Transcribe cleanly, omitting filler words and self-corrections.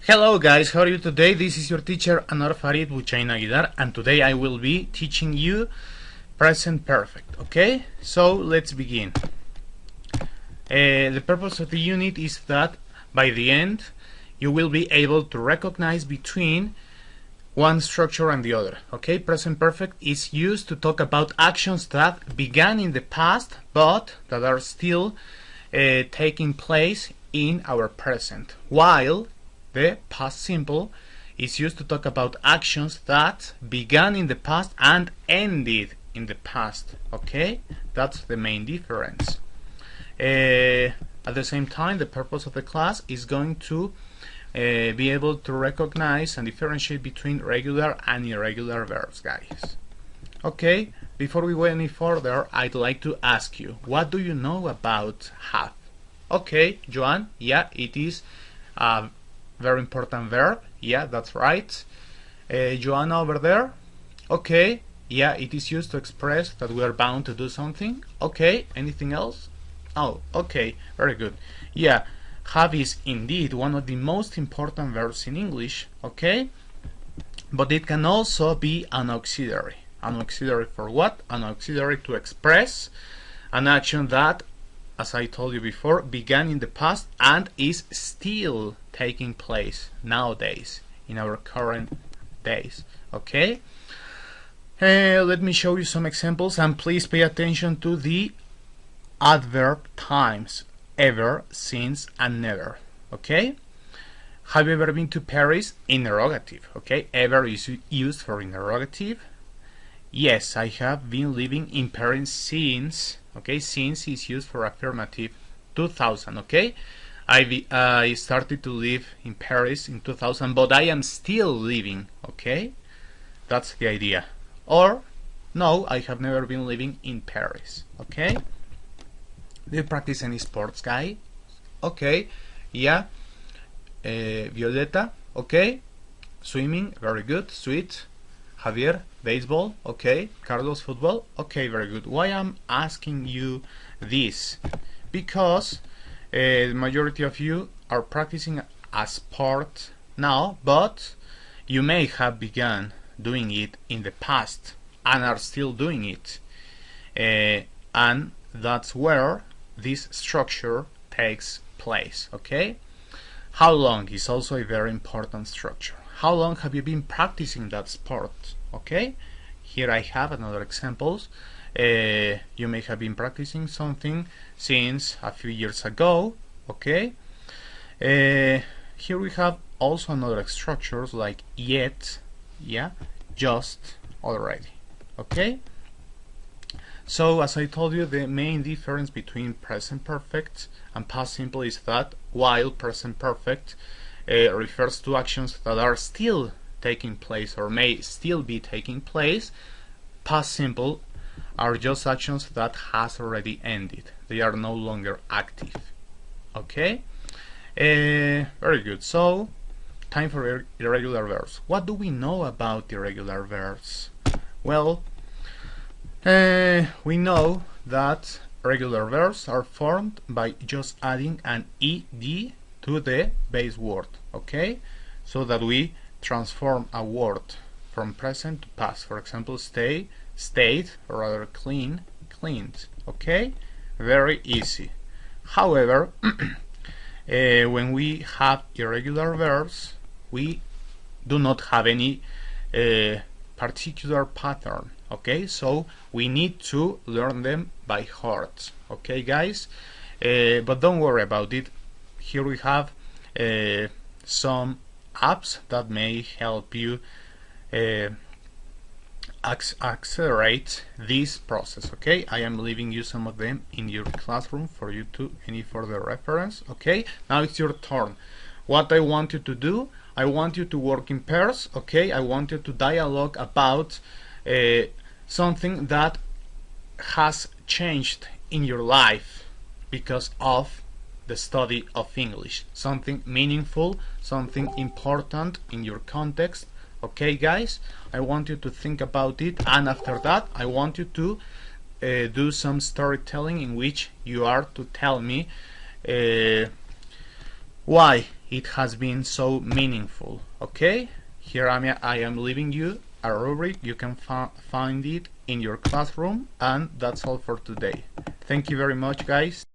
Hello guys, how are you today? This is your teacher Anuar Farid Buchahin Aguilar, and today I will be teaching you present perfect. Okay, so let's begin. The purpose of the unit is that by the end you will be able to recognize between one structure and the other. Okay, present perfect is used to talk about actions that began in the past but that are still taking place in our present, while the past simple is used to talk about actions that began in the past and ended in the past. Okay, that's the main difference. At the same time, the purpose of the class is going to be able to recognize and differentiate between regular and irregular verbs, guys. Okay, before we go any further, I'd like to ask you, what do you know about have? Okay, Joan, yeah, it is a very important verb. Yeah, that's right. Joanna over there. Okay, yeah, it is used to express that we are bound to do something. Okay, anything else? Oh, okay, very good. Yeah, have is indeed one of the most important verbs in English. Okay, but it can also be an auxiliary. An auxiliary for what? An auxiliary to express an action that, as I told you before, began in the past and is still taking place nowadays, in our current days. Okay? Let me show you some examples, and please pay attention to the adverb times: ever, since, and never. Okay? Have you ever been to Paris? Interrogative. Okay? Ever is used for interrogative. Yes, I have been living in Paris since. Okay, since is used for affirmative. 2000. Okay, I started to live in Paris in 2000, but I am still living. Okay, that's the idea. Or no, I have never been living in Paris. Okay, do you practice any sports, guy? Okay, yeah. Violeta. Okay, swimming. Very good. Sweet. Javier, baseball. Okay. Carlos, football. Okay, very good. Why I'm asking you this? Because the majority of you are practicing a sport now, but you may have begun doing it in the past and are still doing it. And that's where this structure takes place. Okay? How long is also a very important structure. How long have you been practicing that sport? Okay, here I have another examples. You may have been practicing something since a few years ago. Okay, here we have also another structures like yet, yeah, just, already. Okay, so as I told you, the main difference between present perfect and past simple is that while present perfect refers to actions that are still taking place or may still be taking place, past simple are just actions that has already ended. They are no longer active. Okay, very good. So time for irregular verbs. What do we know about irregular verbs? Well, we know that regular verbs are formed by just adding an ed to the base word. Okay, so that we transform a word from present to past. For example, stay, stayed, or rather clean, cleaned. Okay, very easy. However, when we have irregular verbs, we do not have any particular pattern. Okay, so we need to learn them by heart. Okay, guys, but don't worry about it. Here we have some apps that may help you accelerate this process. Okay, I am leaving you some of them in your classroom for you to any further reference. Okay, now it's your turn. What I want you to do, I want you to work in pairs. Okay, I want you to dialogue about something that has changed in your life because of the study of English, something meaningful, something important in your context. Okay, guys, I want you to think about it, and after that I want you to do some storytelling in which you are to tell me why it has been so meaningful. Okay, here I am leaving you a rubric. You can find it in your classroom, and that's all for today. Thank you very much, guys.